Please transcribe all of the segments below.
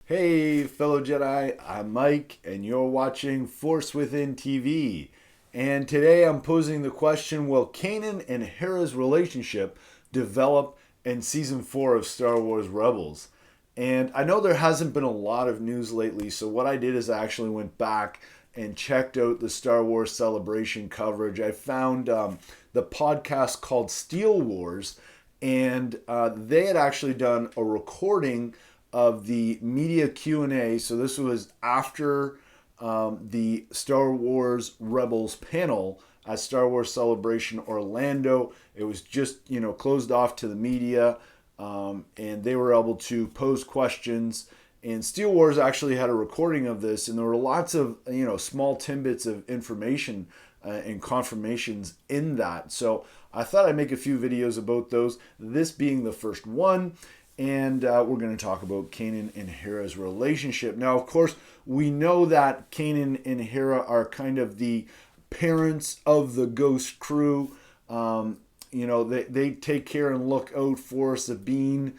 Hey, fellow Jedi, I'm Mike, and you're watching Force Within TV. And today I'm posing the question: will Kanan and Hera's relationship develop in season 4 of Star Wars Rebels? And I know there hasn't been a lot of news lately, so what I did is I actually went back and checked out the Star Wars Celebration coverage. I found the podcast called Steel Wars, and they had actually done a recording of the media Q&A. So this was after the Star Wars Rebels panel at Star Wars Celebration Orlando. It was just, closed off to the media, and they were able to pose questions. And Steel Wars actually had a recording of this, and there were lots of, small tidbits of information and confirmations in that. So I thought I'd make a few videos about those, this being the first one. And we're going to talk about Kanan and Hera's relationship. Now, of course, we know that Kanan and Hera are kind of the parents of the Ghost crew. They take care and look out for Sabine,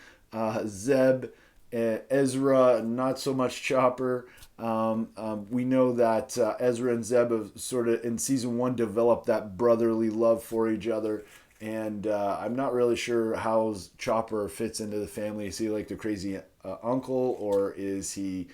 Zeb, Ezra, not so much Chopper. We know that Ezra and Zeb have sort of in season 1 developed that brotherly love for each other. And I'm not really sure how Chopper fits into the family. Is he like the crazy uncle, or is he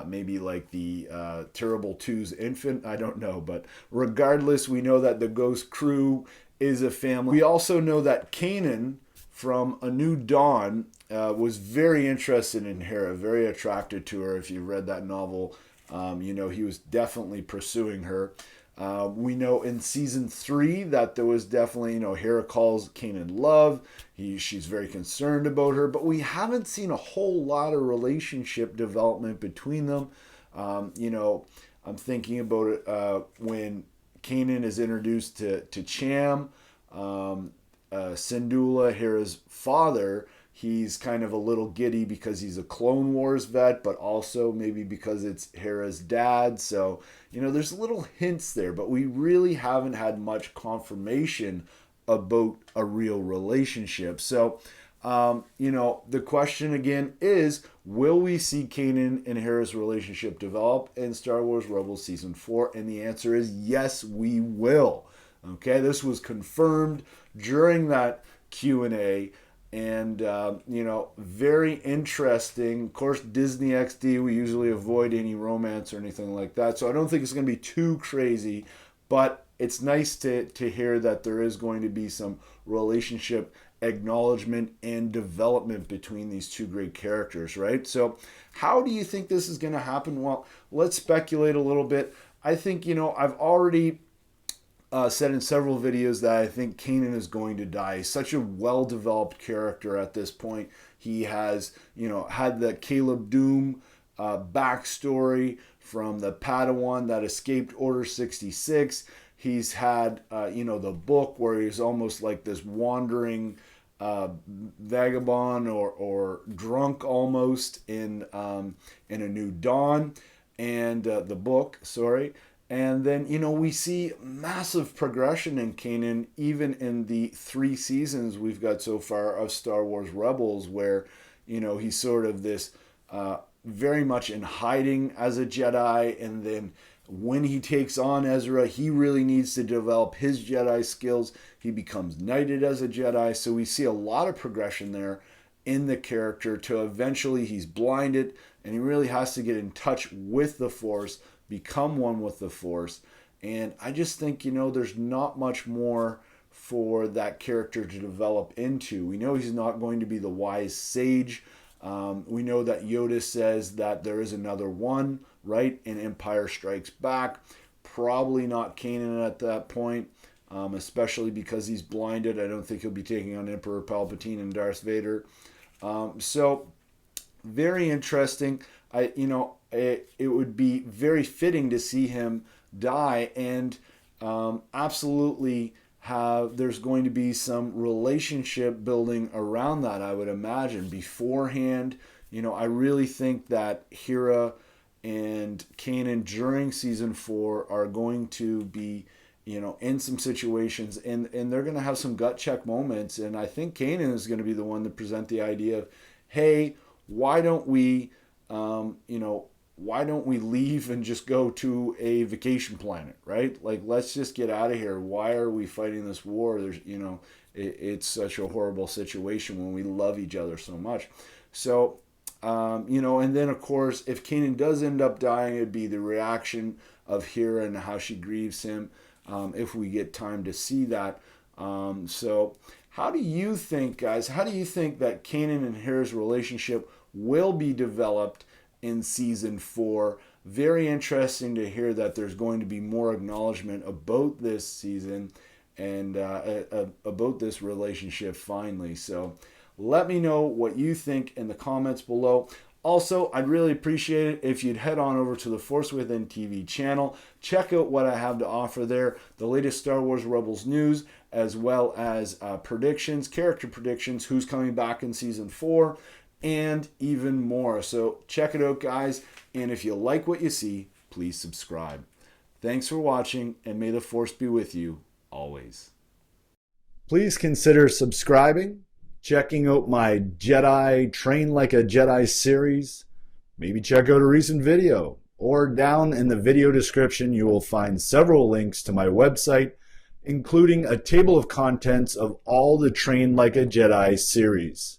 maybe like the Terrible Two's infant? I don't know. But regardless, we know that the Ghost crew is a family. We also know that Kanan from A New Dawn was very interested in Hera, very attracted to her. If you read that novel, he was definitely pursuing her. We know in season 3 that there was definitely, Hera calls Kanan love. She's very concerned about her, but we haven't seen a whole lot of relationship development between them. I'm thinking about it when Kanan is introduced to Cham, Syndulla, Hera's father. He's kind of a little giddy because he's a Clone Wars vet, but also maybe because it's Hera's dad. So, there's little hints there, but we really haven't had much confirmation about a real relationship. So, the question again is, will we see Kanan and Hera's relationship develop in Star Wars Rebels Season 4? And the answer is yes, we will. Okay, this was confirmed during that Q&A. And, very interesting. Of course, Disney XD, we usually avoid any romance or anything like that. So I don't think it's going to be too crazy. But it's nice to hear that there is going to be some relationship acknowledgement and development between these two great characters, right? So how do you think this is going to happen? Well, let's speculate a little bit. I think, I've already said in several videos that I think Kanan is going to die. He's such a well-developed character at this point. He has, had the Caleb Doom backstory from the Padawan that escaped Order 66. He's had, the book where he's almost like this wandering vagabond or drunk almost in A New Dawn, and the book, sorry. And then, we see massive progression in Kanan, even in the 3 seasons we've got so far of Star Wars Rebels, where, he's sort of this very much in hiding as a Jedi. And then when he takes on Ezra, he really needs to develop his Jedi skills. He becomes knighted as a Jedi. So we see a lot of progression there in the character to eventually he's blinded and he really has to get in touch with the Force, become one with the Force. And I just think, there's not much more for that character to develop into. We know he's not going to be the wise sage. We know that Yoda says that there is another one, right, in Empire Strikes Back. Probably not Kanan at that point, especially because he's blinded. I don't think he'll be taking on Emperor Palpatine and Darth Vader. So very interesting. It would be very fitting to see him die, and absolutely there's going to be some relationship building around that, I would imagine, beforehand. I really think that Hera and Kanan during season 4 are going to be, in some situations, and they're going to have some gut check moments. And I think Kanan is going to be the one to present the idea of, hey, why don't we you know, why don't we leave and just go to a vacation planet, right? Like, let's just get out of here. Why are we fighting this war? There's, you know, it's such a horrible situation when we love each other so much. So, you know, and then of course, if Kanan does end up dying, it'd be the reaction of Hera and how she grieves him. If we get time to see that. So, how do you think, guys? How do you think that Kanan and Hera's relationship will be developed in season 4? Very interesting to hear that there's going to be more acknowledgement about this season and about this relationship finally. So let me know what you think in the comments below. Also, I'd really appreciate it if you'd head on over to the Force Within TV channel. Check out what I have to offer there. The latest Star Wars Rebels news, as well as predictions, character predictions, who's coming back in season 4, and even more. So check it out, guys. And if you like what you see, please subscribe. Thanks for watching, and may the Force be with you always. Please consider subscribing, checking out my Jedi Train Like a Jedi series. Maybe check out a recent video. Or down in the video description, you will find several links to my website, including a table of contents of all the Train Like a Jedi series.